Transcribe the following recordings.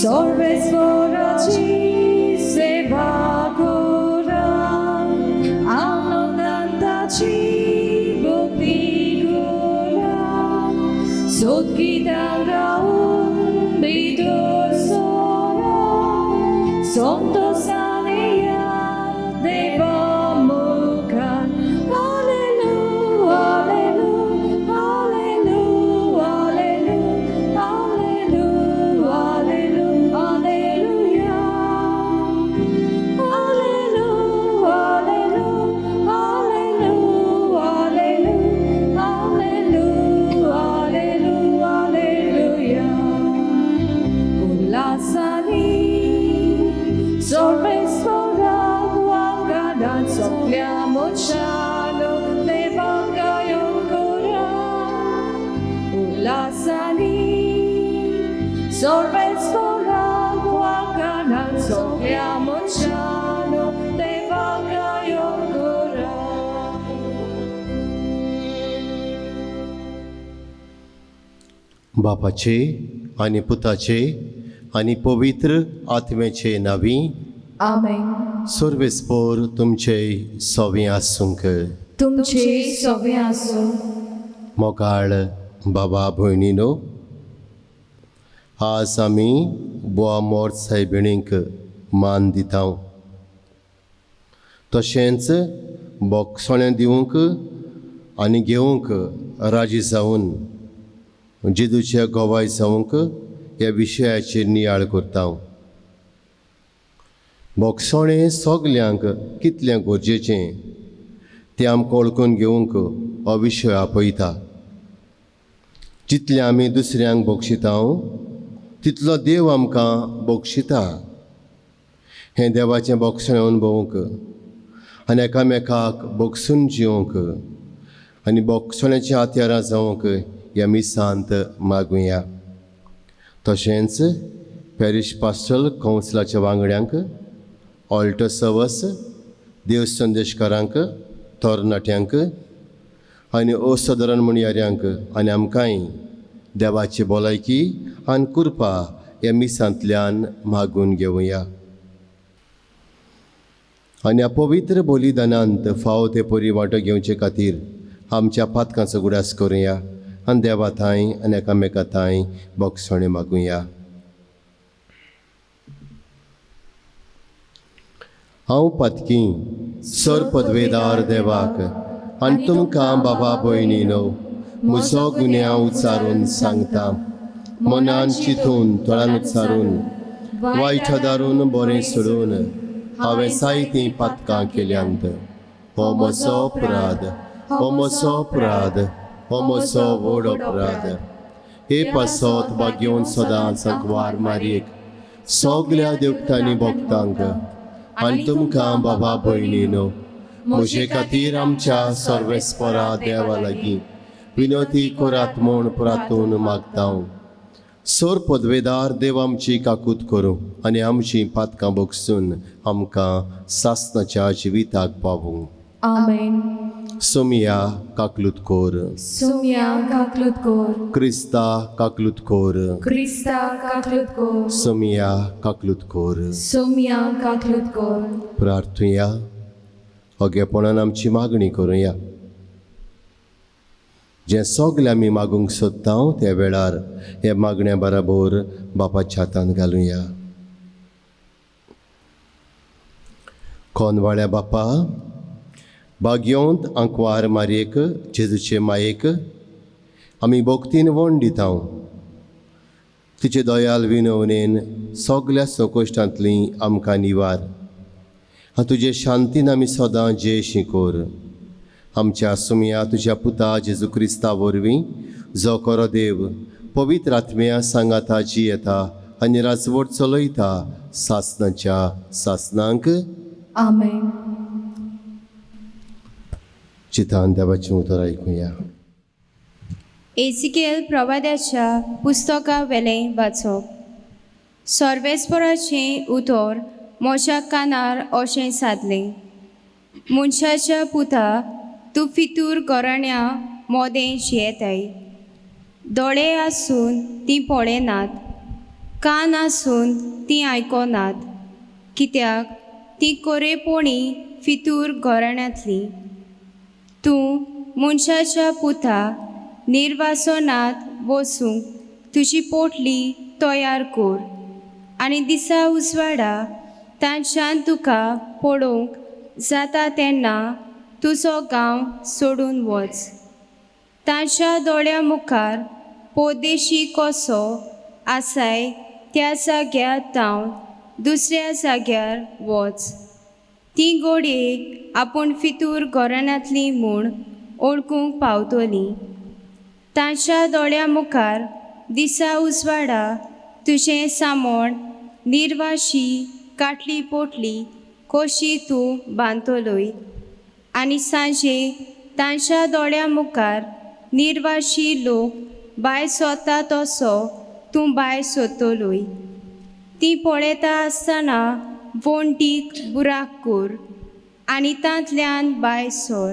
सर्वेश्वराची सेवा करा आनंदाची भक्ती करा सोदगीतां गाऊन भितर सोरा संतोषाने या देवा मुखार hallelujah hallelujah hallelujah hallelujah Sorvesorak wakadan sopliamo ciano devagayo kora ulasani Sorvesorak wakadan sopliamo ciano devagayo kora बापाचे आणि पुताचे आणि पवित्र आत्म्याचे नावी Amen. सर्वेस्पोर तुमचे सवे आसूंक तुमचे सवे आसो मोगाळ बाबा भयणीनो आज आमी बुवा मोर सायबिणींक मान दिता तशेंच बोगसोणें दिवंक आनी घेवंक राजी जावन जेजूचे गोवाय जावंक ह्या विशयाचेर नियाळ करता बोगसोणें सगल्यांक कितलें गरजेचें तें आमकां वळखून घेवंक हो विशय आपयता जितलें आमी दुसऱ्यांक बक्षिता तितलो देव आमकां बक्षिता हें देवाचें बोगसोणें अनुभवंक आनी एकामेकाक बोगसून जिवंक आनी बोगसोण्याचीं हात्यारां जावंक ह्या मिसांत मागुया तशेंच पॅरिश पास्टल कावन्सिलाच्या वांगड्यांक ऑल्टर सर्वस देव संदेशकारांक तरणाट्यांक आनी असादारण म्हणयाऱ्यांक आनी आमकांय देवाची भलायकी आनी कृपा ह्या मिसांतल्यान मागून घेवया आनी ह्या पवित्र बलिदानांत फावो ते परी वांटो घेवचे खातीर आमच्या पातकांचो गुडास करुया आनी देवा थंय आनी एकामेका थंय बोगसोणें मागुया हांव पातकी सर पदवेदार देवाक आनी तुमकां बाबा भयणीनो म्हजो गुन्यांव उच्चारून सांगता मनान चिंतून तोळान उच्चारून वायट दारून बरें सोडून हांवें जायतीं पातकां केल्यांत हो म्हजो अपराध हो म्हजो अपराध हो म्हजो व्हड अपराध हे पासत भाग्योन सदांच वार मारयेक सगल्या देवतांनी भक्तांक आनी तुमकां बाबा भयणीनो म्हजे खातीर आमच्या सर्वेस्परा देवा लागीं विनोती करात म्हूण प्रार्थून मागता सर पदवेदार देव आमची काकूत करूं आनी आमचीं पातकां बोगसून आमकां सासणाच्या जिविताक पावूं आमेन सोमिया काकलूत कोर सोमिया काकलूत कोर क्रिस्ता काकलूत कोर क्रिस्ता काकलूत कोर सोमिया काकलूत कोर सोमिया काकलूत कोर प्रार्थुया ओगेपणान आमची मागणी करुया जे सगळे आमी मागूंक सोदता त्या वेळार हे मागण्या बराबर बापाच्या हातांत घालुया कोनवाळ्या बापा भाग्योंत आंकवार मारयेक जेजूचे मायेक आमी भक्तीन वण दिता तिचे दयाल विनवणेन सगळ्या संकश्टांतलीं आमकां निवार तुजे शांतीन आमी सदां जयशी कोर आमच्या सुमया तुज्या पुता जेजू क्रिस्ता वरवीं जो खरो देव पवित्र आत्म्या सांगाता जियेता आनी राजवट चलयता सासणाच्या सासणांक आमेन चितान देवाचें उतर आयकुया एजिकेल प्रवाद्याच्या पुस्तका वेलें वाचप सर्वेस्पराचें उतर म्हज्या कानार अशें सादलें मनशाच्या पुता तूं फितूर घराण्या मोदें जियेताय दोळे आसून तीं पळयनात कान आसून ती आयकोनात, कित्याक ती कोरेपोणी फितूर घराण्यांतली. तूं मनशाच्या पुता निर्वासनांत बसूंक तुजी पोटली तयार कर, आनी दिसा उजवाडा तांच्यान तुका पळोवंक जाता तेन्ना तुजो गांव सोडून वच. तांच्या दोळ्या मुखार पोदेशी कसो आसाय त्या जाग्यार धांवन दुसऱ्या जाग्यार वच. ती घोडये आपूण फितूर घराण्यांतली म्हूण ओळखूंक पावतली. तांच्या दोळ्या मुखार दिसा उजवाडा तुजें सामोण निर्वाशी काटली पोटली कशी तूं बांदतलोय, आनी सांजे तांच्या दोळ्या मुखार निर्वाशी लोक भायर सोदता तसो तूं भायर सोदतलोय. ती पळयता आसतना वणटीक बुराक कर आनी तांतल्यान भायर सर.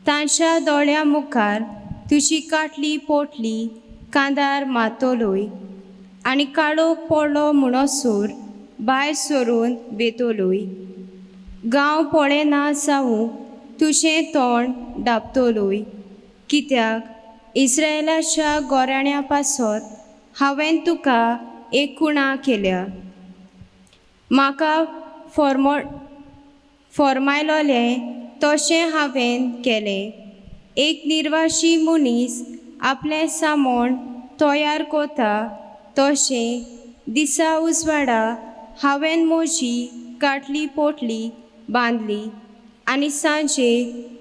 तांच्या दोळ्या मुखार तुजी काटली पोटली कांदार मारतलोय, आनी काळोख पडलो म्हणसर भायर सरून वेतलोय. गांव पळयना जावूं तुजें तोंड धांपतलोय, कित्याक इस्रायेलाच्या गोराण्या पासत हांवें तुका एक कुणा केल्या. म्हाका फॉर्मायलोलें तशें हांवें केलें. एक निर्वाशी मनीस आपलें सामोण तयार कोता तशें दिसा उजवाडा हांवें म्हजी काटली पोटली बांदली, आनी सांजे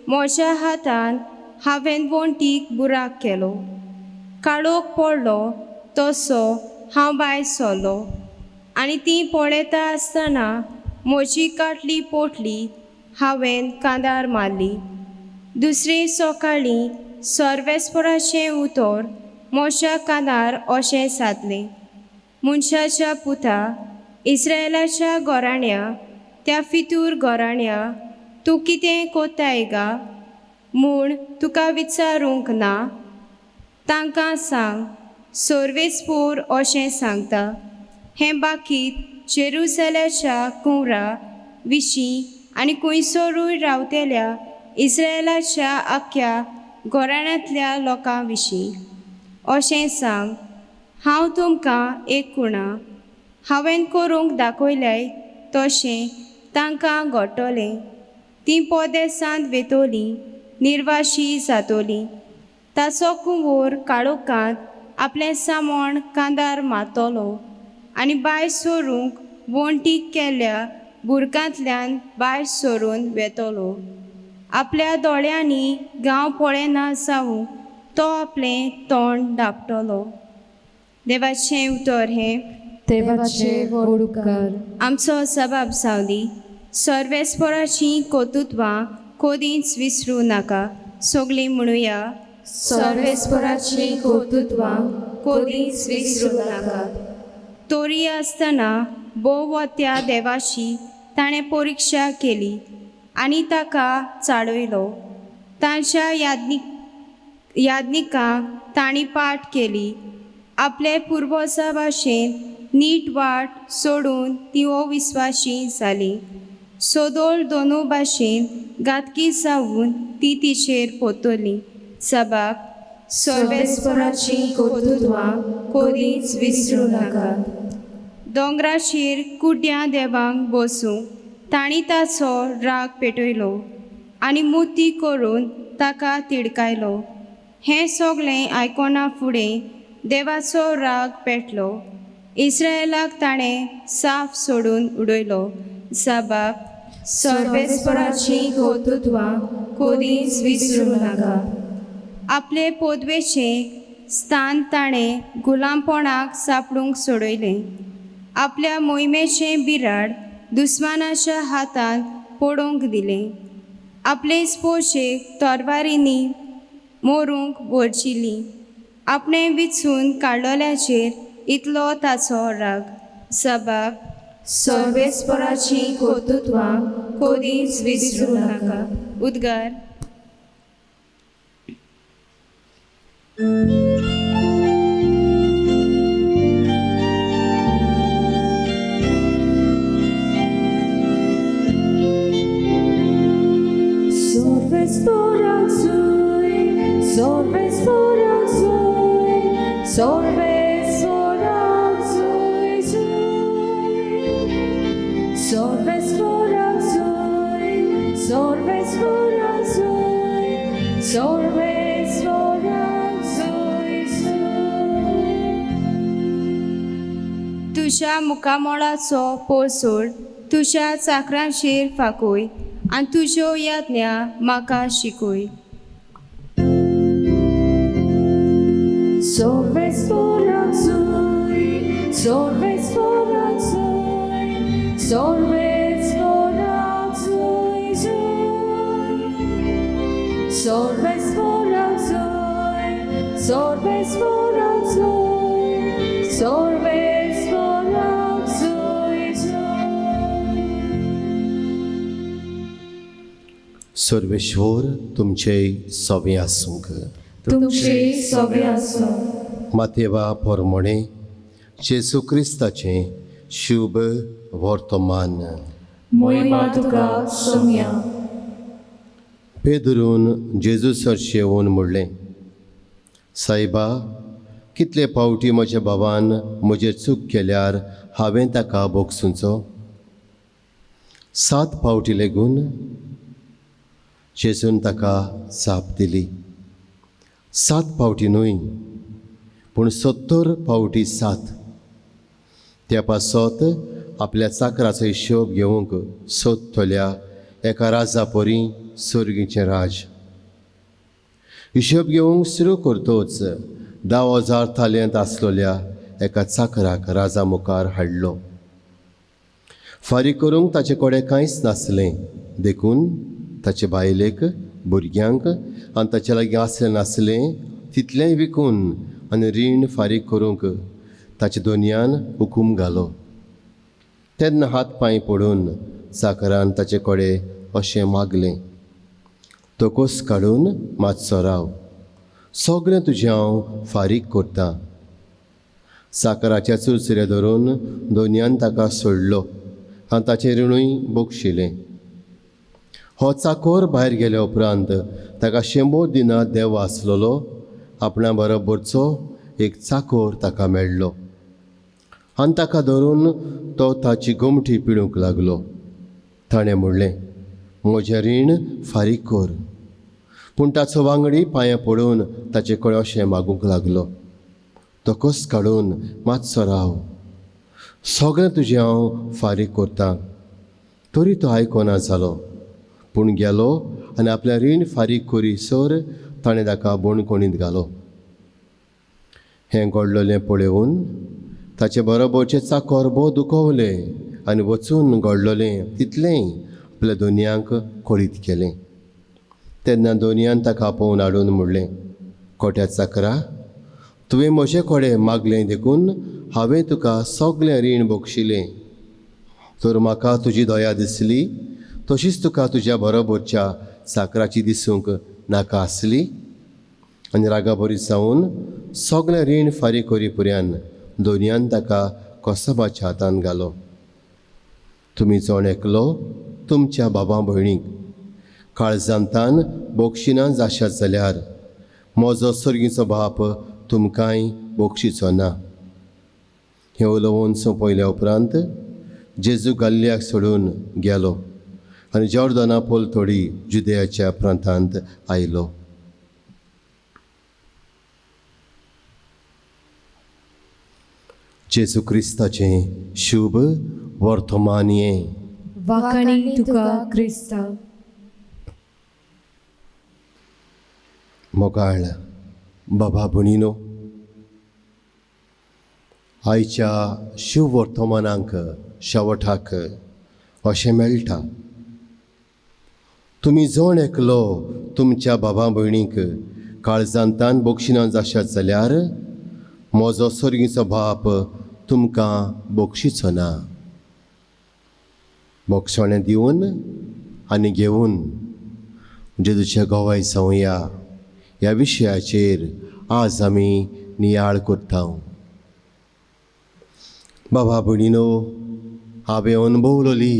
म्हज्या हातान हांवें वणटीक बुराक केलो. काळोख पडलो तसो हांव भायर सरलो, आनी ती पळयता आसतना म्हजी काटली पोटली हांवें कांदार मारली. दुसरे सकाळीं सर्वेस्पराचें उतर म्हज्या कानार अशें जातलें: मनशाच्या पुता इस्रायेलाच्या घराण्या, त्या फितूर घराण्या, तूं कितें कोत्ताय गा म्हूण तुका विचारूंक ना? तांकां सांग, सर्वेस्पोर अशें सांगता, हें बाकीत जेरुसलेमाच्या कुंवरा विशीं आनी खंयसरूय रावतेल्या इस्रायेलाच्या आख्या घराण्यांतल्या लोकां विशीं. अशें सांग, हांव तुमकां एक कुणा. हांवें करूंक दाखयलें तशें तांकां घडटलें. तीं परदेसांत वेतलीं, निर्वाशी जातलीं. ताचो कुंवर काळोखांत आपलें सामोण कांदार मारतलो, आनी भायर सरूंक वणटीक केल्ल्या बुरकांतल्यान भायर सरून वेतलो. आपल्या दोळ्यांनी गांव पळयना जावूं तो आपलें तोंड धांपतलो. देवाचें उतर हें. देवाचे वडुकार. आमचो जबाब जावदी. सर्वेस्पराचीं कोतुत्वां कोदींच विसरूं नाका. सगळीं म्हणुया. सर्वेस्पराची कर्तृत्वां कोदींच विसरूं नाका. तोरी आसतना बोव त्या देवाची ताणें परिक्षा केली आनी ताका चाडयलो. तांच्या याज्ञिकांक तांणी पाट केली. आपले पुर्वजा भाशेन नीट वाट सोडून तीं अविस्वासी जालीं. सोदोळ दोनू भाशेन घातकी जावून ती तिचेर पोतली. जबाब: सर्वेस्पराची कर्तृत्वां कोदींच विसरूं नाका. दोंगराचेर कुड्ड्या देवांक बसूंक तांणी ताचो राग पेटयलो आनी मुती करून ताका तिडकायलो. हें सगळें आयकोना फुडें देवाचो राग पेटलो. इस्रायेलाक ताणें साफ सोडून उडयलो. जबाब: सर्वेस्पराची कर्तृत्वां कोदींच विसरूं नाका. आपले पोदवेचें स्थान ताणें गुलामपणाक सापडूंक सोडयलें. आपल्या मोहिमेचें बिराड दुस्मानाच्या हातांत पडूंक दिलें. आपले स्पोशेक तरवारींनी मोरूंक व्हरचिल्लीं. आपणें विचून काडलोल्याचेर इतलो ताचो राग. जबाब: सर्वेस्पराची कर्तृत्वां कोदींच विसरूं नाका. उद्गार. Sorvesporak zui zui, sorvesporak zui, sorvesporak zui, sorvesporak zui zui. तुझ्या मुखामोळाचो पोसोड तुझ्या चाकरांचेर फाकूय आनी तुज्यो याज्ञा म्हाका शिकूय. Sorvesporak zui, sorvesporak zui, sorvesporak zui zui, sorvesporak zui, sorvesporak zui, sorvesporak zui zui. Sarveshwar तुमचे सवे आसूंक. तुमचे सवे आसूं. मातेवा पोरमोणे जेजू क्रिस्ताचें शुभ वर्तमान. मोहिमा तुका सोम्या. पेदरून जेजू सरशे येवन म्हणलें, सायबा, कितले फावटी म्हज्या भावान म्हजेर चूक केल्यार हांवें ताका बोगसूंचो? 7 फावटी लेगून? जेजून ताका जाप दिली, 7 फावटी न्हय पूण 70 फावटी 7. त्या पासत आपल्या चाकराचो हिशोब घेवंक सोदतल्या एका राजा परी सुर्गीचें राज. हिशोब घेवंक सुरू करतोच 10,000 तालियांत आसलोल्या एका चाकराक राजा मुखार हाडलो. फारीक करूंक ताचे कडेन कांयच नासलें, देखून ताचे बायलेक, भुरग्यांक आनी ताचे लागीं आसलें नासलें तितलेंय विकून आनी रीण फारीक करूंक ताच्या दोनयान हुकूम घालो. तेन्ना हात पांय पडून चाकरान ताचे कडेन अशें मागलें, तोकोस काडून मातसो राव, सगळें तुजें हांव फारीक करतां. चाकराच्या चुरचुरे धरून दोनयान ताका सोडलो आनी ताचें रिणूय बोगशिलें. हो चाकोर भायर गेल्या उपरांत ताका 100 दिनां देव आसलोलो आपणा बरोबरचो एक चाकोर ताका मेळ्ळो आनी ताका धरून तो ताची गोमटी पिळूंक लागलो. ताणें म्हणलें, म्हजें रीण फारीक कर. पूण ताचो वांगडी पांयां पडून ताचे कडेन अशें मागूंक लागलो, तोकोस काडून मातसो राव, सगळें तुजें हांव फारीक करतां. तरी तो आयकोना जालो, पूण गेलो आनी आपलें रीण फारीक करीसर ताणें ताका बोणकोणींत घालो. हें घडलोलें पळोवन ताचे बरोबरचे चाकर भोव दुखवले आनी वचून घडलोलें तितलें आपल्या दोनयांक कळीत केलें. तेन्ना दोनयान ताका आपोवन हाडून म्हणलें, खोट्या चाकरा, तुवें म्हजे कडेन मागलें देखून हांवें तुका सगळें रीण बोगशिलें. तर म्हाका तुजी दया दिसली तशीच तुका तुज्या बरोबरच्या चाकराची दिसूंक नाका आसली? आनी रागाबरी जावन सगळें रीण फारीक करी पर्यान दोनयान ताका कोसाबाच्या हातान घालो. तुमी जोण एकलो तुमच्या बाबा भयणीक काळजांतान बोगशिना जाशात जाल्यार म्हजो सर्गीचो बाप तुमकांय बोगशीचो ना. हें उलोवन सोंपयल्या उपरांत जेजू गल्ल्याक सोडून गेलो आनी जॉर्दाना पोलतोडी जुदेयाच्या प्रांतांत आयलो. जेजू क्रिस्ताचें शुभ वर्तमान हें. वाखाणी तुका क्रिस्ता. मोगाळ बाबा भणीनो, आयच्या शुभ वर्तमानांक शेवटाक अशें मेळटा, तुमी जोण एकलो तुमच्या बाबा भयणीक काळजांतान बोगशिना जाशात जाल्यार म्हजो सर्गीचो बाप तुमकां बोगशीचो ना. बोगसोणें दिवन आनी घेवन जेजूचे गोवाय जावया ह्या विशयाचेर आज आमी नियाळ करता. बाबा भयणीनो, हांवें अनुभवलोली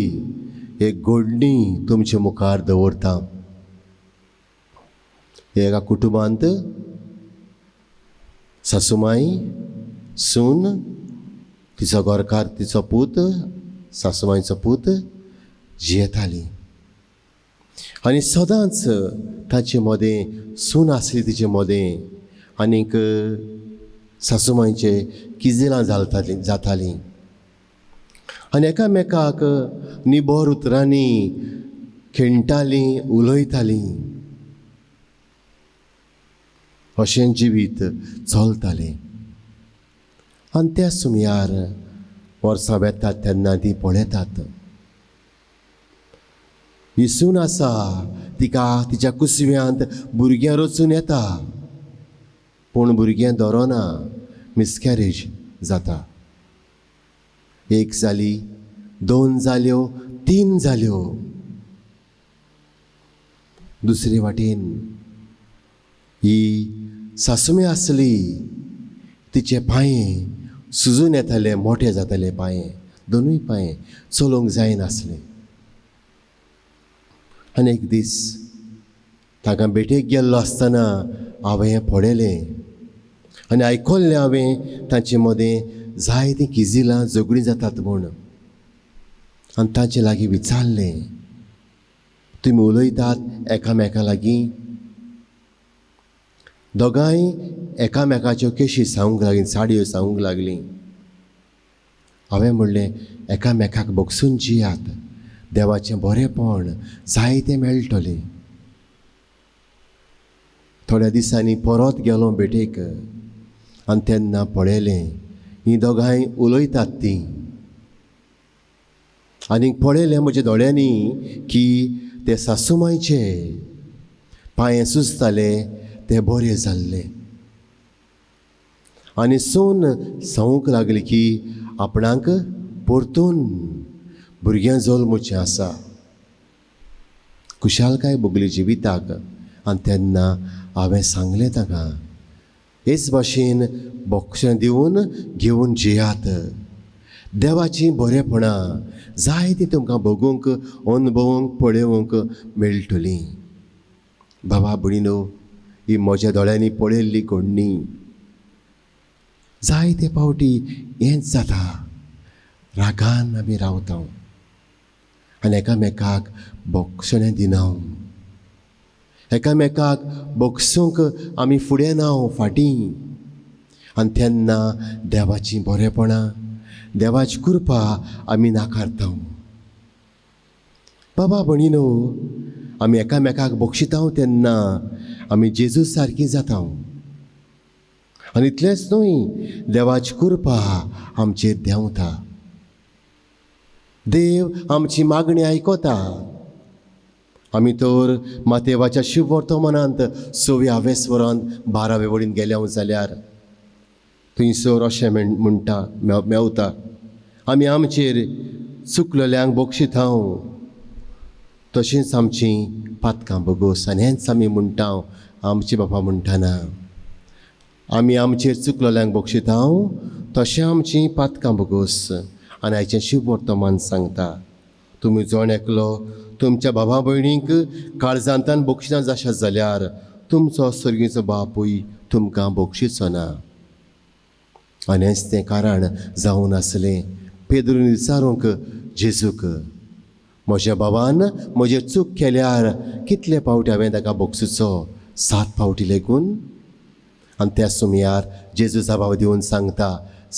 एक घडणी तुमचे मुखार दवरता. एका कुटुंबांत सासूमाई सून तिचो गोरकार तिचो पूत सासूमाईचो पूत जियेताली आनी सदांच ताचे मदें सून आसली तिचे मदें आनीक सासूमाईचे किजिलां जातालीं आनी एकामेकाक निबोर उतरांनी खिणटालीं उलयतालीं अशें जिवीत चलतालें आनी त्या सुमयार वर्सां वेतात तेन्ना ती पळयतात ही सून आसा तिका तिच्या कुसव्यांत भुरग्यां रचून येता पूण भुरगें धरोना मिसकॅरेज जाता एक जाली दोन जाल्यो तीन जाल्यो दुसरे वाटेन ही सासूमे आसली तिचे पांये सुजून येताले मोठे जाताले पांये दोनूय पांये चलोवंक जायनासले आनी एक दीस ताका बेटेक गेल्लो आसतना हांवें पळयलें आनी आयकल्लें हांवें तांचे मदें जायतीं किजिलां झगडीं जातात म्हूण आनी तांचे लागीं विचारलें तुमी उलयतात एकामेका लागीं दोगांय एकामेकाच्यो केशी सांगूंक लागलीं साडयो सांगूंक लागलीं हांवें म्हणलें एकामेकाक बोगसून जियात देवाचें बरेंपण जायतें मेळटलें थोड्या दिसांनी परत गेलो बेटेक आनी तेन्ना पळयलें हीं दोगांय उलयतात तीं आनीक पळयलें म्हज्या दोळ्यांनी की ते सासूमाईचे पांये सुजताले ते बरे जाल्ले आनी सून सांगूंक लागली की आपणाक परतून भुरग्यां जल्मचें आसा कुशालकाय भोगली जिविताक आनी तेन्ना हांवें सांगलें ताका हेच भाशेन बोक्षां दिवन घेवन जियात देवाचीं बरेपणां जायतीं तुमकां भोगूंक अनुभवूंक पळयोवंक मेळटलीं बाबा भयणीनो ही म्हज्या दोळ्यांनी पळयल्ली घडणी जायते फावटी हेंच जाता रागान आमी रावता आनी एकामेकाक बोगसणें दिना एकामेकाक बोगसूंक आमी फुडें नाव फाटीं आनी तेन्ना देवाचीं बरेपणां देवाची कृपा आमी नाकारता बाबा भयणीनो आमी एकामेकाक बोगशिता तेन्ना आमी जेजू सारकीं जाता आनी इतलेंच न्हय देवाची कृपा आमचेर देंवता देव आमची मागणी आयकता आमी तर मातेवाच्या शुभ वर्तमानांत 6व्या स्वरांत 12वे वळीन गेल्या जाल्यार थंयसर अशें म्हणटा मेवता आमी आमचेर चुकलेल्यांक बोगशिता तशींच आमचीं पातकां बोगोस आनी हेंच आमी म्हणटा आमचे बाबा म्हणटाना आमी आमचेर चुकलेल्यांक बोगशिता तशें आमचीं पातकां बोगोस आनी हाचें शुभ वर्तमान सांगता तुमी जोण एकलो तुमच्या बाबा भयणीक काळजांतान बोगशिना जशें जाल्यार तुमचो सर्गीचो बापूय तुमकां बोगशिचो ना आनी हेंच तें कारण जावन आसलें पेद्रून विचारूंक जेजूक म्हज्या बाबान म्हजेर चूक केल्यार कितले फावटी हांवें ताका बोगसूचो 7 फावटी लेगून आनी त्या सुमयार जेजू जबाब दिवन सांगता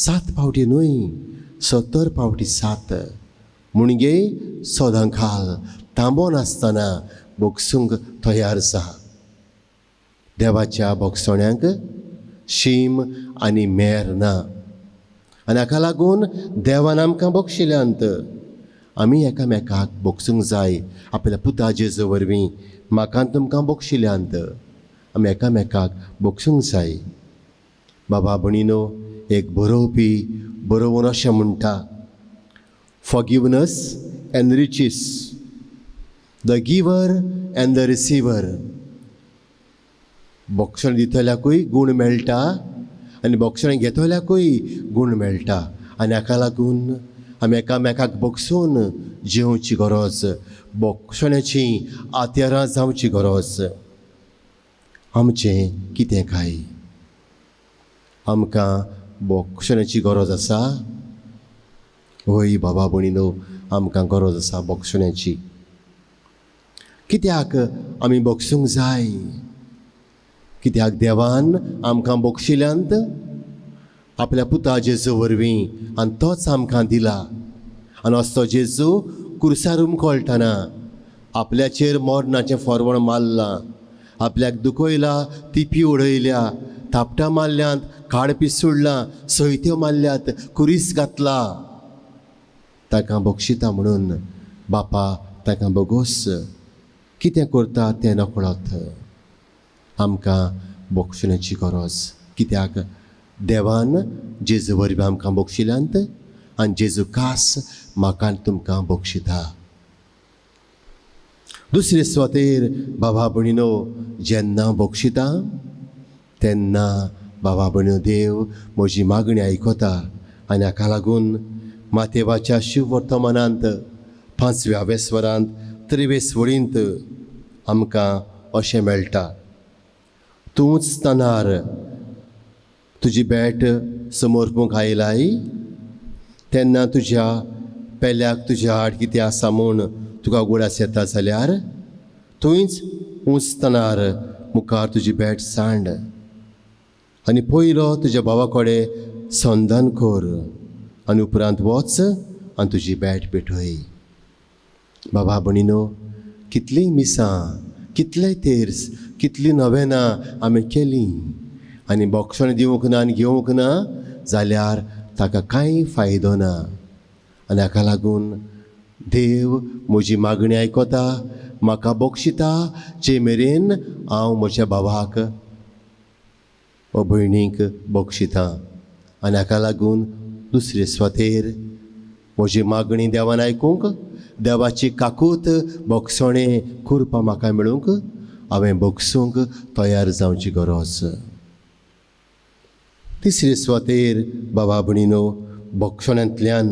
7 फावटी न्हय 70 फावटी 7 मुणगे सोदांखाल तांबोन आसतना बोगसूंक तयार आसा देवाच्या बोगसण्यांक शीम आनी मेर ना आनी हाका लागून देवान आमकां बोगशिल्यांत आमी एकामेकाक बोगसूंक जाय आपल्या पुता जेजू वरवीं म्हाका तुमकां बोगशिल्यांत आमी एकामेकाक बोगसूंक जाय बाबा भयणीनो एक बरोवन अशें म्हणटा forgiveness enriches the giver and the receiver बोगसण दितल्याकूय गूण मेळटा आनी बोगसण घेतल्याकूय गूण मेळटा आनी हाका लागून आमी एकामेकाक बोगसून जेवची गरज बोगसण्याची आत्यारां जावची गरज आमचें कितें काय आमकां बोक्षणाची गरज आसा. होय बाबा भयणीनो, आमकां गरज आसा बोक्षणाची. कित्याक आमी बोगसूंक जाय? कित्याक देवान आमकां बोगशिल्यांत आपल्या पुता जेजू वरवीं, आनी तोच आमकां दिला. आनी असो जेजू कुर्सार उमखळटना आपल्याचेर मरणाचें फरवण मारलां, आपल्याक दुखयला, तिपी उडयल्या, थापटां मारल्यांत, खाड पिसुडलां, सयत्यो मारल्यात, कुरीस घातला. ताका बोगशिता म्हणून बापा ताका बोगोस कितें करता तें नकळत. आमकां बोगशिण्याची गरज. कित्याक देवान जेजू वरवीं आमकां बोगशिल्यांत, आनी जेजू खास म्हाका आनी तुमकां बोगशिता. दुसरे सुवातेर बाबा भयणीनो, जेन्ना बोगशिता तेन्ना बाबा भयणीनो देव म्हजी मागणी आयकता. आनी हाका लागून मातेवाच्या शिव वर्तमानांत 5व्या वेस्वरांत 23 वळींत आमकां अशें मेळटा. तूंच स्तनार तुजी भेट समर्पूंक आयलाय, तेन्ना तुज्या पेल्याक तुज्या आड कितें आसा म्हूण तुका उगडास येता जाल्यार थंयच उंचतनार मुखार तुजी भेट सांड. आनी पयलो तुज्या भावा कडेन संधान कर, आनी उपरांत वच आनी तुजी भेट भेटय. बाबा भयणीनो, कितलीं मिसां, कितलेय तेर्स, कितलीं नवेनां आमी केलीं, आनी बोक्षण दिवंक ना आनी घेवंक ना जाल्यार ताका कांय फायदो ना. आनी हाका लागून देव म्हजी मागणी आयकता, म्हाका बोगशिता जे मेरेन हांव म्हज्या भावाक वा भयणीक बोगशिता. आनी हाका लागून दुसरे सुवातेर म्हजी मागणी देवान आयकूंक, देवाची काकूत बोगसणें करपा म्हाका मेळूंक हांवें बोगसूंक तयार जावची गरज. तिसरे सुवातेर बाबा भयणीनो, बोगसण्यांतल्यान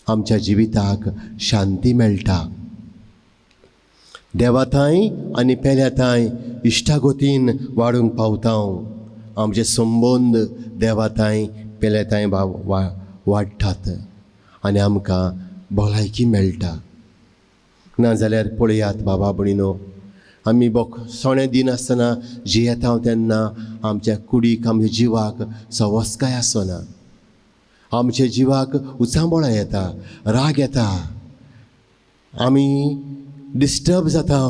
आमच्या जिविताक शांती मेळटा. देवा थंय आनी पेल्या थंय इश्टागोतीन वाडूंक पावता. आमचे संबंद देवा थंय पेल्या थंय वाडटात आनी आमकां भलायकी मेळटा. नाजाल्यार पळयात बाबा भयणीनो, आमी बोगसणे दिन आसतना जियेता तेन्ना आमच्या कुडीक, आमच्या जिवाक सवस्काय आसना. आमच्या जिवाक उचांबळां येता, राग येता, आमी डिस्टर्ब जाता.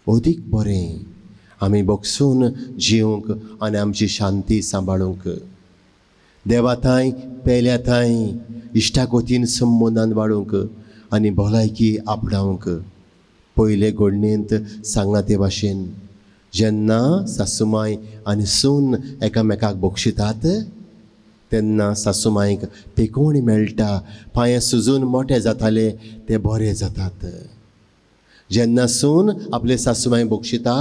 अदीक बरें आमी बोगसून जिवंक आनी आमची शांती सांबाळूंक, देवा थंय पेल्या थंय इश्टागोतीन संबंदान वाडूंक आनी भलायकी आपणावंक. पयले घडणेंत सांगला ते भाशेन जेन्ना सासूमाय आनी सून एकामेकाक बोगशितात तेन्ना सासूमायक पेकोवणी मेळटा, पांये सुजून मोठे जाताले ते बरे जातात. जेन्ना सून आपले सासूमाय बोगशिता,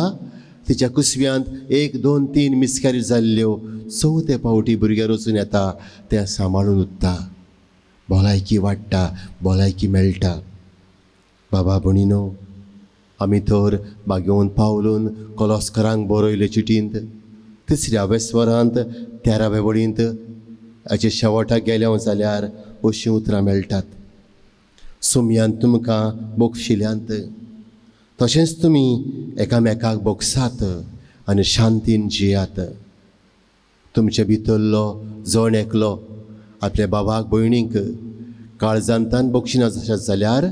तिच्या कुसव्यांत 1, 2, 3 मिसकॅरेज जाल्ल्यो 4थे फावटी भुरगे रचून येता, ते सांबाळून उरता, भलायकी वाडटा, भलायकी मेळटा. बाबा भयणीनो, आमी तर बागेवन पावलून कॉलोस्करांक बरयले चिटींत 3ऱ्या वेस्वरांत 13व्या वळींत हाचे शेवटाक गेले जाल्यार अशीं उतरां मेळटात. सुमयान तुमकां बोगशिल्यांत, तशेंच तुमी एकामेकाक बोगसात आनी शांतीन जियात. तुमचे भितरलो जण एकलो आपल्या बाबाक भयणीक काळजांतान बोगशिना जाल्यार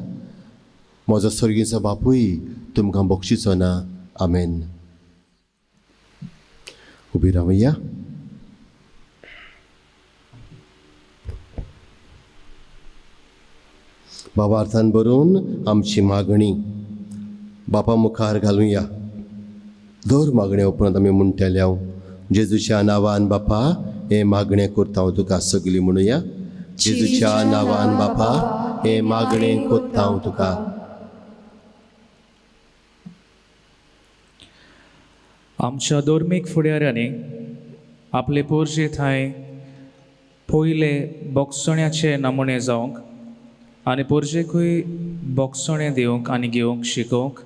म्हजो सर्गीचो बापूय तुमकां बोगशिचो ना. आमेन. उबी रावया. भावार्थान बरोवन आमची मागणी बापा मुखार घालुया. दर मागणे उपरांत आमी म्हणटले हांव जेजूच्या नांवान बापा हे मागणें करता हांव तुका सगली म्हणुया. जेजूच्या नांवान बापा हे मागणें करता हांव तुका. आमच्या धर्मीक फुडाऱ्यांनी आपले पोरजे थंय पयले बोगसण्याचे नमुने जावंक आनी पोरजेकूय बोगसणें दिवंक आनी घेवंक शिकोवंक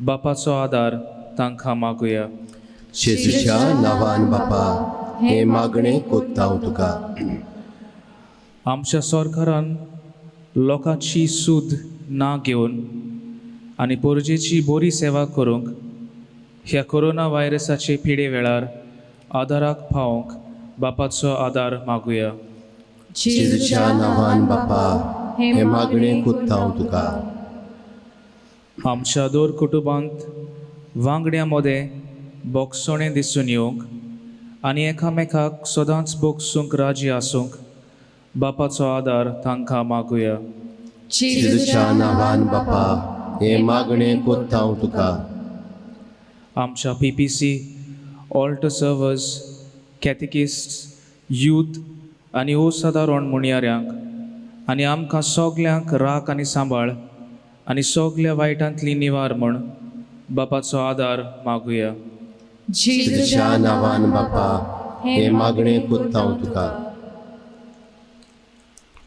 बापाचो आदार तांकां मागुया. जेजूच्या नांवान बापा हे मागणें कोत्ता हांव तुका. आमच्या सरकारान लोकांची सूद ना घेवन आनी पोरजेची बरी सेवा करूंक ह्या कोरोना व्हायरसाचे पिडे वेळार आदाराक पावोवंक बापाचो आदार मागुया. जेजूच्या नांवान बापा हे मागणें कोत्ता हांव तुका. आमच्या दोर कुटुंबांत वांगड्या मदें बोगसणें दिसून येवंक आनी एकामेकाक सदांच बोगसूंक राजी आसूंक बापाचो आदार तांकां मागुया. जेजूच्या नांवान बापा हे मागणें कोत्ता हांव तुका. आमच्या PPC, ऑल्ट सर्वर्स, कॅथिकिस्ट्स, यूथ आनी असादारण मुणयाऱ्यांक आनी आमकां सगल्यांक राख आनी सांबाळ आनी सगल्या वायटांतली निवार म्हण बापाचो आदार मागुया. जेजूच्या नांवान बापा हे मागणें कोत्ता हांव तुका.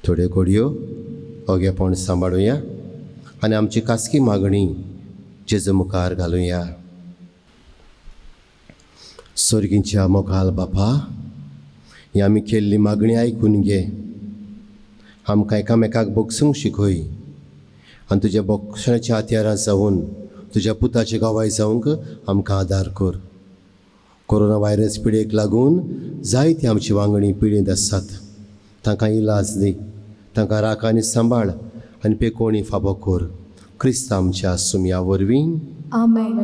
थोड्यो घडयो ओगेपण सांबाळुया आनी आमची खासगी मागणी जेजू मुखार घालुया. सर्गींच्या मोगाल बापा, ही आमी केल्ली मागणी आयकून घे. आमकां एकामेकाक बोगसूंक शिकय आनी तुज्या बोगसण्याच्या हात्यारां जावन तुज्या पुताचे गावाय जावंक आमकां आदार कर. कोरोना व्हायरस पिडेक लागून जायती आमची वांगडी पिडेंत आसात. तांकां इलाज दी, तांकां राख आनी सांबाळ आनी पेकोवणी फाबो कर. क्रिस्त आमच्या सुमया वरवीं. आमेन.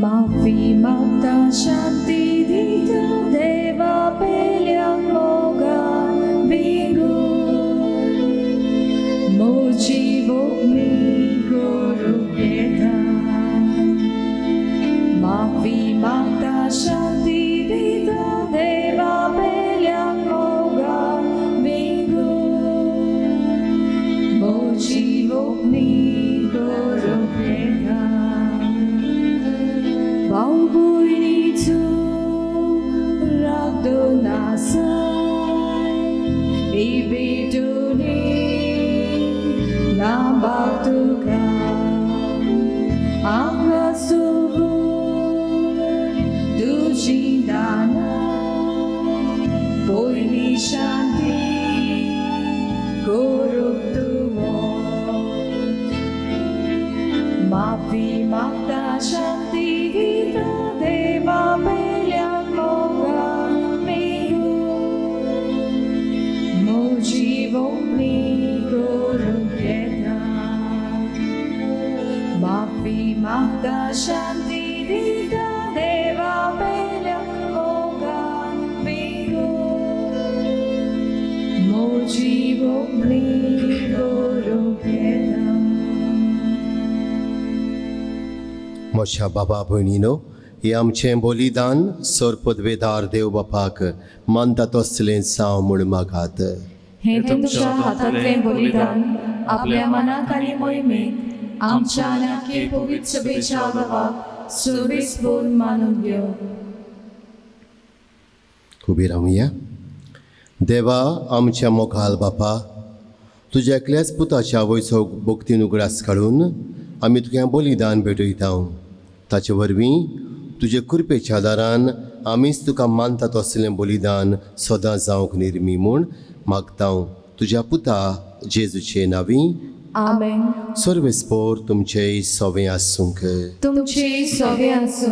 माफी मागता शांती दिता देवा पेल्याक मोगान बेगून मोजी बोगणी करूंक येता. माफी मागता शांती दिता देवा पेल्याक मोगान बेगून मोजी बोगणी करूंक येता. भाऊ भयणीचो राग दोनासाय बेबेटोने नांबाक तुका हांगा सोबून तुजी दानां भयणी शांती करूंक तुवो. माफी मागता शांती दिता देवा पेल्याक मोगान बेगून मोजी बोगणी करूंक येता. माफी मागता शांती दिता देवा पेल्याक मोगान बेगून मोजी बोगणी करूंक येता. म्हज्या बाबा भयणीनो, ही आमचें बलिदान सर पदवेदार देव बापाक मानता तसलें जावं म्हूण मागात. हे तुमच्या हातांतलें बलिदान आपल्या मनाक आनी मोहिमेक आमच्या आनी पवित्र सभेच्या गावाक सुबेसभर मानून घेव. उबी रावया. देवा आमच्या मोगाल बापा, तुज्या एकल्याच पुताच्या वयचो भक्तीन उगडास काडून आमी तुका बलिदान भेटयता. ताचे वरवीं तुजे कृपेच्या दारान आमीच तुका मानता तसलें बलिदान सदां जावंक निर्मी म्हूण मागता. तुज्या पुता जेजूचे नांवीं. आमेन. सर्वेस्पोर तुमचे सवें आसूंक. तुमचे सवे आसो.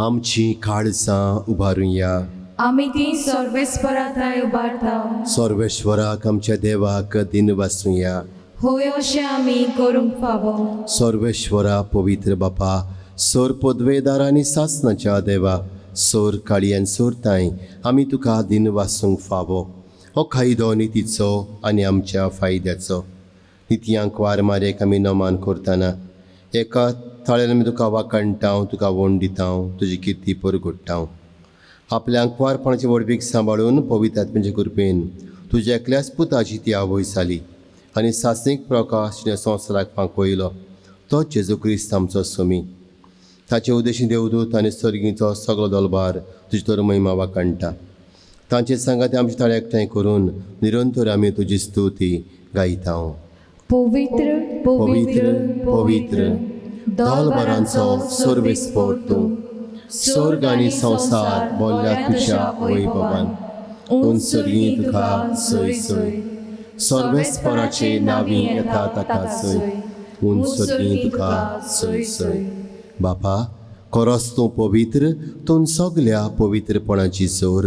आमची काळजां उबारुया. आमी ती सर्वेस्पराताय उबारता. सर्वेश्वराक आमच्या देवाक दिन वासूया. होय अशें आमी करूंक फावो. सर्वेश्वरा पवित्र बापा, सर पदवेदारांनी सासणाच्या देवा, सर काळयेन सोरताय आमी तुका दिन वासूंक फावो. हो खायदो नितीचो आनी आमच्या फायद्याचो. नितयांक वार मारेक आमी नमान करतना एका थाळ्यान आमी तुका वाकणटाव, तुका वोंड दिताव, तुजी किर्ती परगोडटाव. आपल्यांक वारपणाचे वडवीक सांबाळून पवित्र आत्म्याचे कृपेन तुज्या एकल्याच पुताची ती आवय जाली आनी सासणीक प्रकाश संवसाराक पावयलो. तोच जेजू क्रिस्त आमचो स्वामी. ताचे उदेशी देवदूत आनी सर्गीचो सगळो दलबार तुजे तर महिमा वाकाणटा. तांचे सांगाते आमचे थळ्या एकठांय करून निरंतर आमी तुजी स्तुती गायता. पवित्र पवित्र पवित्र दलबारांचो सर्वेस्पोर तूं, स्वर्ग आनी संवसार बोल्ल्या तुज्या वैभवान. उंच सर्गी तुका सय सय, सर्वेस्पराचे नावी येता ताका सय. उंच सर्गी तुका सय सय. बापा, खरोच तूं पवित्र, तूं सगल्या पवित्रपणाची सोर.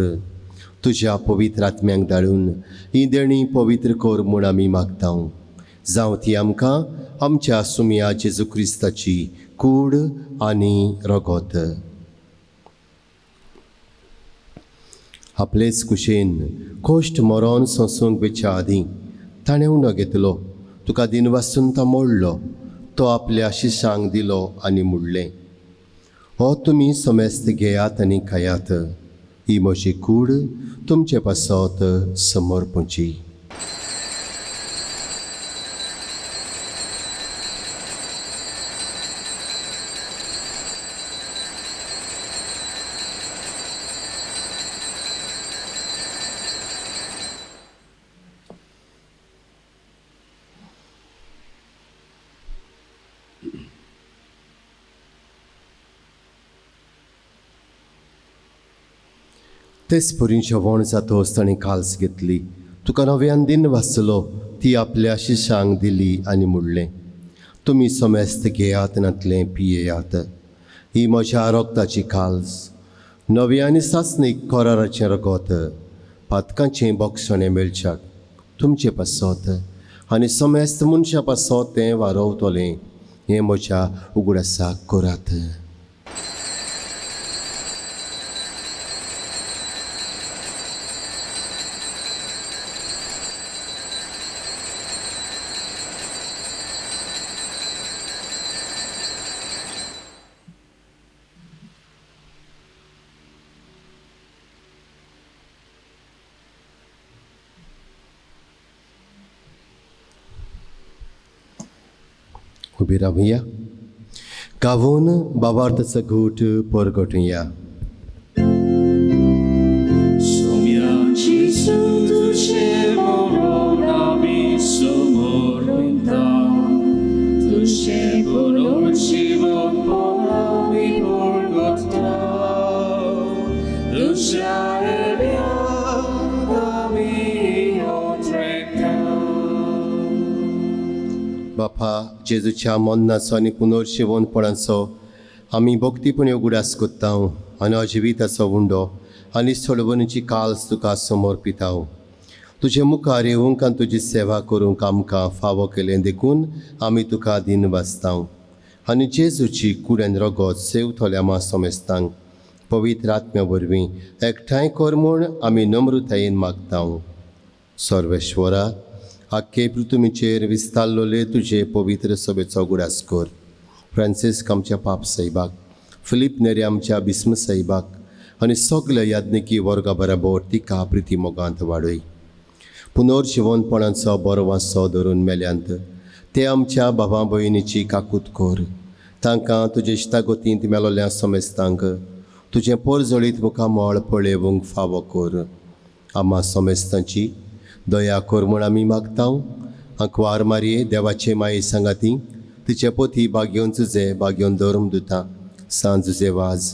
तुज्या पवित्र आत्म्यांक धाडून ही देणी पवित्र कर म्हूण आमी मागता. जावं ती आमकां आमच्या सुमया जेजू क्रिस्ताची कूड आनी रगत. आपलेच कुशेन कोश्ट मरोन सोंसूंक बेच्या आदीं ताणें उणो घेतलो. तुका दिनवासून तो मोडलो. तो आपल्या शिशांक दिलो आनी मुडलें. हो तुमी समेस्त घेयात आनी खायात. ही म्हजी कूड तुमचे पासत समर्पूची. तेच परीन जेवण जातोच ताणें काल्स घेतली. तुका नव्यान दिन वाचलो. ती आपल्या शिशांक दिली आनी मुडलें. तुमी समेस्त घेयात नातलें पियेयात. ही म्हज्या रोगताची काल्स, नव्यानी सासणीक कराराचें रगत, पातकांचें बोगसणें मेळच्याक तुमचे पासत आनी समेस्त मनशां पासत तें वारवतलें. हें म्हज्या उगडासाक करात. उबी रावया. गावून बाबार्थाचो घूट परगटुया. सोम्याची सूत तुझे मरण आमी समोरता. तुझे पुनर्जीवन पण आमी परगटता. तुझ्या येण्याक आमी ओंत्रेता. बापा, जेजूच्या मरणाचो आनी पुनर्जीवनपणाचो आमी भक्तीपणे उगडास कोत्ता आनी अजिविताचो उंडो आनी सोडवणीची काल्स तुका समर्पिता. तुजे मुखार येवंक आनी तुजी सेवा करूंक आमकां फावो केलें देखून आमी तुका दिन वाचता. आनी जेजूची कुडेन रगत सेवतोल्या मा समेस्तांक पवित्र आत्म्या वरवीं एकठांय कर म्हूण आमी नम्रतायेन मागता. सर्वेश्वरा, आख्खे पृथ्वीचेर विस्तारलोले तुजे पवित्र सभेचो उगडास कर. फ्रांसीस आमच्या पाप साहिबाक, फिलीप नेरे आमच्या बिस्म साहिबाक आनी सगल्या याज्ञिकी वर्गा बराबर तिका प्रिती मोगांत वाडय. पुनर्जीवनपणाचो बरो वांसो धरून मेल्यांत ते आमच्या भावां भयणीची काकूत कर. तांकां तुजे इश्टागतींत मेलोल्या समेस्तांक तुजें परजळीत मुखामळ पळेवंक फावो कर. आम्हा समेस्तांची दया कर म्हूण आमी मागता. अंकवार मारये देवाचे माये सांगाती, तिचे पोती बागयोन तुजे बागयोन धर्म दिता. सांज तुजे वाज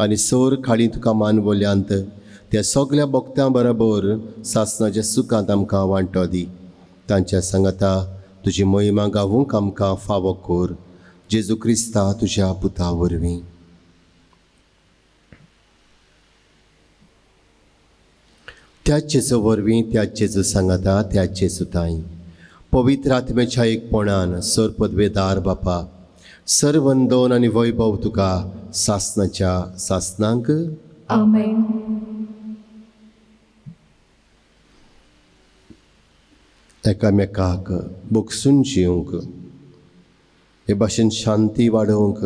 आनी सोर खाडी तुका मान बोल्यांत त्या सगल्या भक्तां बरोबर सासणाच्या सुखांत आमकां वांटो दी. तांच्या सांगाता तुजी महिमा गावूंक आमकां फावो कर. जेजू क्रिस्ता तुज्या पुता वरवीं. त्याच जेजू वरवीं, त्याच जेजू सांगाता, त्याच जेजू ताई पवित्र आत्म्याच्या एकपणान सर पदवेदार बापा, सर्वंदोन आनी वैभव तुका सासणाच्या सासणांक. आमेन. एकामेकाक बोगसून जिवंक, हे भाशेन शांती वाडोवंक,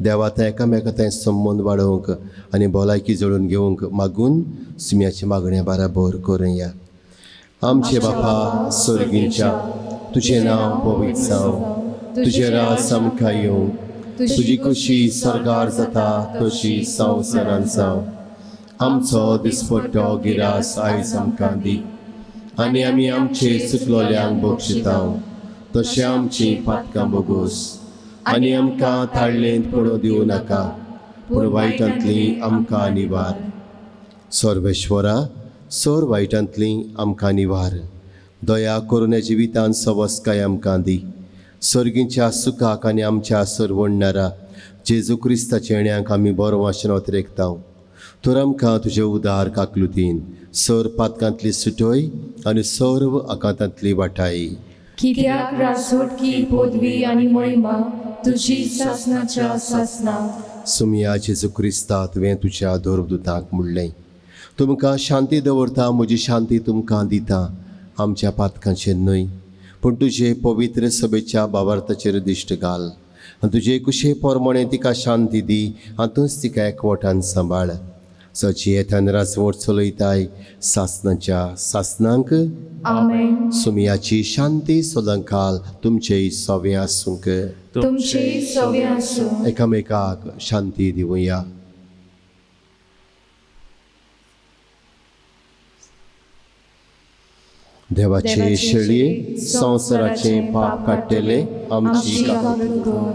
देवाता एकामेकांत संबंद वाडोवंक आनी भलायकी जोडून घेवंक मागून सुम्याचे मागण्या बराबर करुया. आमचे बापा स्वर्गीच्या, तुझें नांव पवित्र जावं, तुझे रास आमकां येवंक तुजी खुशी सरकार जाता तशी संवसारान जावं. आमचो दिसपट्टो गिरास आयज आमकां दी आनी आमी आमचे चुकलोल्यांक बक्षितांव तशें आमची पातकां बोगूस आनी आमकां थाळ्ळेंत पडूं दिवं नाका पूण वायटांतली आमकां निवार. सर्वेश्वरा सोर वायटांतली आमकां निवार. दया करून जिवितान सवस्काय आमकां दी. सर्गीच्या सुखाक आनी आमच्या सरवडणारा जेजू क्रिस्ताच्या येण्याक आमी बरो वाशेन ओतरेकतांव. तर आमकां तुजे उदार काकलुतीन सर पातकांतली सुटोय आनी सर्व आकांतांतली वाटाय. कित्याक राजवटकी पदवी आनी महिमा तुजी सासनाच्या सासना. सुमया जेजू क्रिस्ता तुवें तुज्या दोरदुतांक म्हणलें तुमकां शांती दवरता म्हजी शांती तुमकां दिता. आमच्या पातकांचेर न्हय पूण तुजे पवित्र सभेच्या भावार्थाचेर दिश्ट घाल आनी तुजे कुशे पोरमोणे तिका शांती दी आनी तूंच तिका एकवटान सांबाळ. सची येथान राजवट चलयताय सासनाच्या सासनांक. आमेन. सुमयाची शांती सोलंकाल तुमचेय सवे आसूंक. तुमचे सवे आसूं. एकामेकाक शांती दिवया. देवाचे शेळये संवसाराचे पाप काडटले आमची काकूट कर.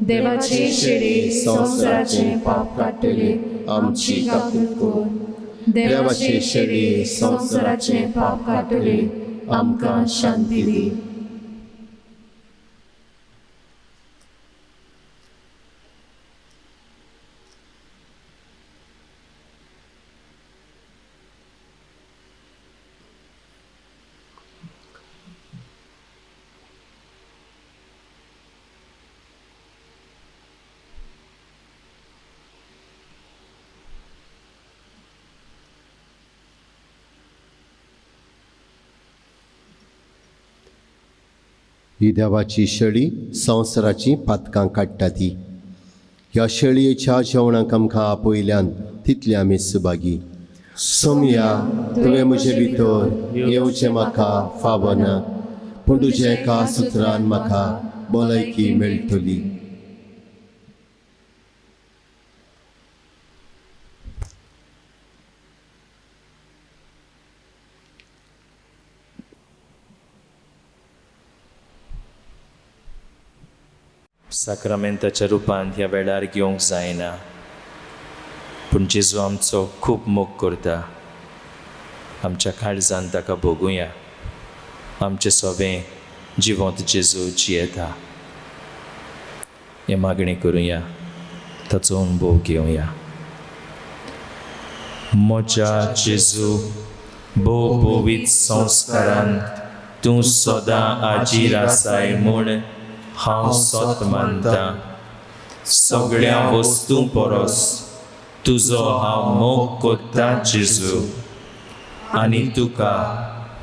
देवाचे शेळे संवसाराचे पाप काडटले आमची काकूट कर. देवाचे शेळे संवसाराचे पाप काडटले आमकां शांती दी. ही देवाची शेळी संवसाराची पातकां काडटा ती. ह्या शेळयेच्या जेवणाक आमकां आपयल्यान तितले आमी सुभागी. सोमया तुवें म्हजे भितर येवचें म्हाका फावना पूण तुज्या एका सुत्रान म्हाका भलायकी मेळटली. साक्रामेंताच्या रुपान ह्या वेळार घेवंक जायना पूण जेजू आमचो खूब मोग करता. आमच्या काळजान ताका भोगुया. आमचें सवें जिवंत जेजू जियेता. हे मागणी करुया. ताचो अनुभव घेवया. म्हज्या जेजू भोव भोवीत संस्कारान तूं सदां आजीर आसाय म्हूण हांव सोत मानता. सगळ्या वस्तू परस तुजो हांव मोग कोत्ता जेजू आनी तुका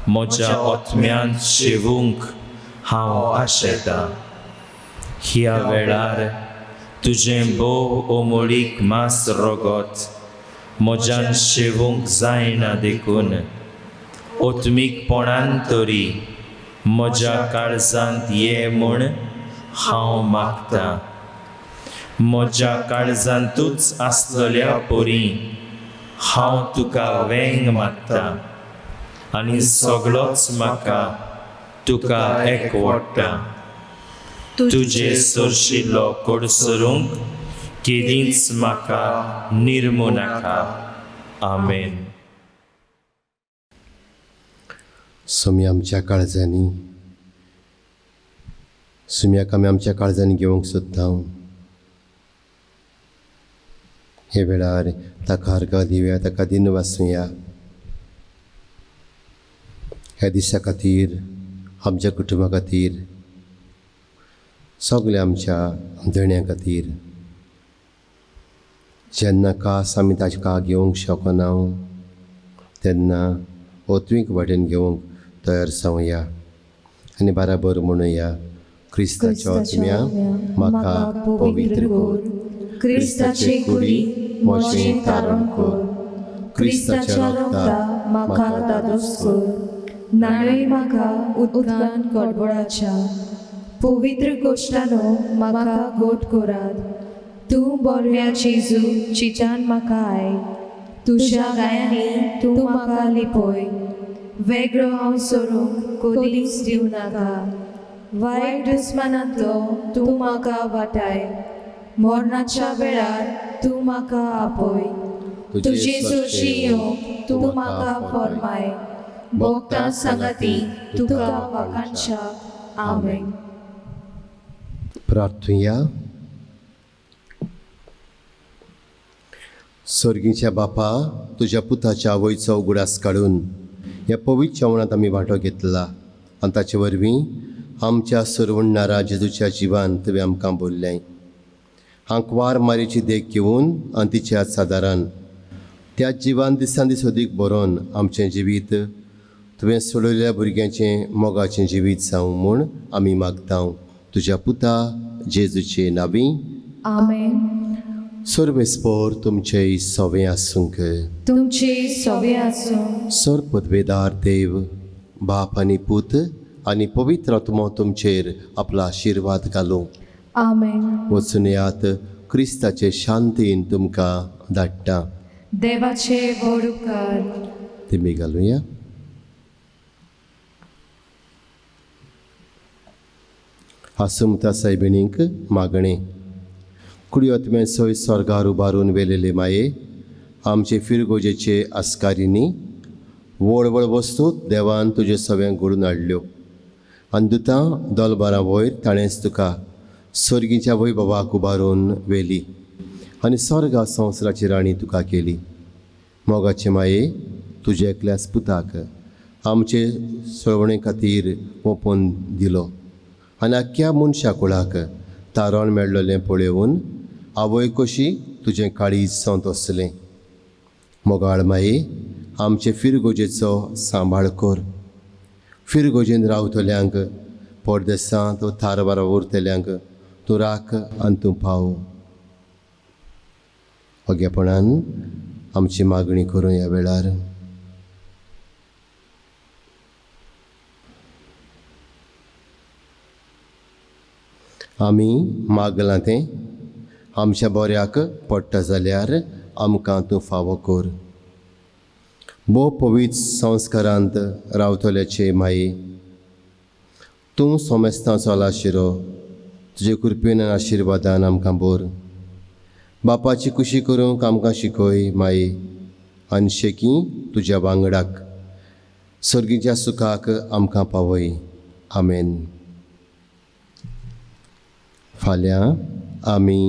म्हज्या ओतम्यांत शेवूंक हांव आशेता. ह्या वेळार तुजें भोव ओमळीक मास रोगोत म्हज्यान शेवूंक जायना देखून ओतमीकपणान तरी म्हज्या काळजांत ये म्हूण हांव मागतां. म्हज्या काळजांतूच आसलेल्या पोरी हांव तुका वेंग मागतां आनी सगळोच म्हाका तुका एकवडटा. तुजे सरशिल्लो कोडसरूंक केदींच म्हाका निर्मू नाका. आमेन. सुमी आमच्या काळजांनी सुम्याक आमी आमच्या काळजांनी घेवंक सोदता. हे वेळार ताका अर्घ दिवया. ताका दिन वाचुया. ह्या दिसा खातीर आमच्या कुटुंबा खातीर सगल्या आमच्या जण्यां खातीर जेन्ना कास आमी ताका घेवंक शकना तेन्ना ओतवीक वाटेन घेवंक तयार जावया आनी बराबर म्हणुया. क्रिस्ताच्या ओतम्या म्हाका पवित्र कर. क्रिस्ताचे कुडी मोचें तारण कर. क्रिस्ताच्या रगता म्हाका दादोस कर. नाणय म्हाका उदकान कडबडाच्या. पवित्र गोश्टानो म्हाका गोट कोरात तूं बऱ्या जेजू चिचान म्हाका आय तुज्या गायांनी तूं म्हाका लिपय वेगळो हांव सोडूंक कधीच दिवं नाका वायट दुस्मानांतलो तूं म्हाका वाटाय मरणाच्या वेळार तूं म्हाका आपय तुजे सोशी येवंक तूं म्हाका फरमाय भोगता सांगाती तुका वाकांशा आमेन. प्रार्थुया. स्वर्गीच्या बापा, तुज्या पुताच्या वयचो उगडास काडून ह्या पवित्र जेवणांत आमी वांटो घेतला आनी ताचे वरवीं आमच्या सरवणणारा जेजूच्या जिवान तुवें आमकां बोल्लें. हांक वार मारेची देख घेवन आनी तिच्या सादारान त्या जिवान दिसान दीस अदीक बरोवन आमचें जिवीत तुवें सोडलेल्या भुरग्यांचें मोगाचें जिवीत जावं म्हूण आमी मागतांव तुज्या पुता जेजूचे नांवी आमेन. सर्वेस्पोर तुमचे सवें आसूंक. तुमचे सवे आसूं. सर पदवेदार देव बाप आनी पूत आनी पवित्र आत्मो तुमचेर आपलो आशिर्वाद घालूं. आमेन. वचून येयात क्रिस्ताचे शांतीन तुमकां धाडटा. देवाचे व्हड उपकार. तेमी घालुया. आसुमता सायबिणींक मागणें. कुडयोतमें सोय स्वर्गार उबारून वेलेले माये आमचे फिरगोजेचे आस्कारिनी व्हड व्हड वस्तू देवान तुजे सव्यांक घडून हाडल्यो आनी दुतां दोलबारां वयर ताणेंच तुका स्वर्गीच्या वैभवाक उबारून व्हेली आनी स्वर्गा संवसाराची राणी तुका केली. मोगाचे माये तुजे एकल्याच पुताक आमचे सळवणे खातीर ओपून दिलो आनी आख्ख्या मनशा कुळाक तारण मेळ्ळलें पळोवन आवय कशी तुजें काळीज सौंत वसलें. मोगाळ माये आमचे फिरगोजेचो सांबाळ कर. फिरगोजेन रावतल्यांक परदेसांत वा थारबारा उरतल्यांक तूं राख आनी तूं पाव. ओग्यापणान आमची मागणी करूं ह्या वेळार. आमी मागलां तें आमच्या बऱ्याक पडटा जाल्यार आमकां तूं फावो कर. भोव पवित्र संस्कारांत रावतल्याचे माये तूं सोमेस्तांचो आशिरो तुजे कृपेन आनी आशिर्वादान आमकां बोर. बापाची खुशी करूंक आमकां शिकय माये आनी शेकी तुज्या वांगडाक सर्गीच्या सुखाक आमकां पावय. आमेन. फाल्यां आमी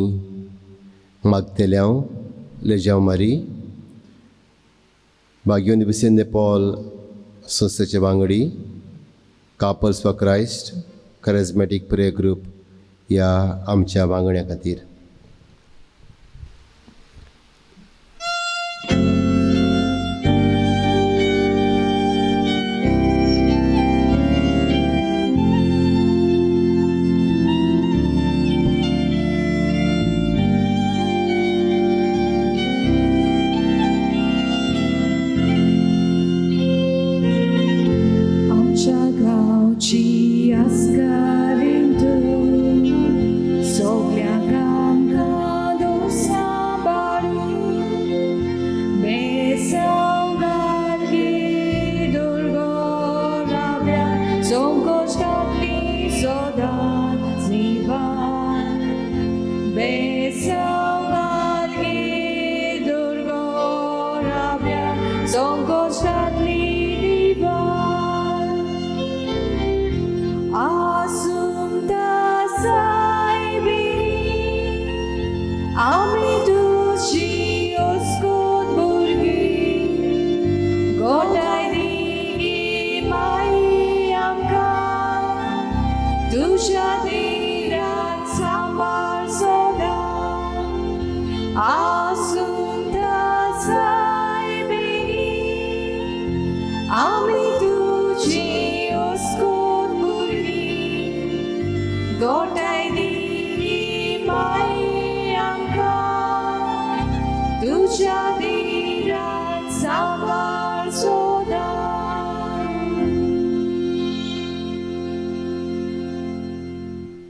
मागतेल्या लेजांव मारी बागयोन विसेंदे पॉल संस्थेचे वांगडी couples for Christ charismatic prayer group ह्या आमच्या वांगड्या खातीर तुझ्या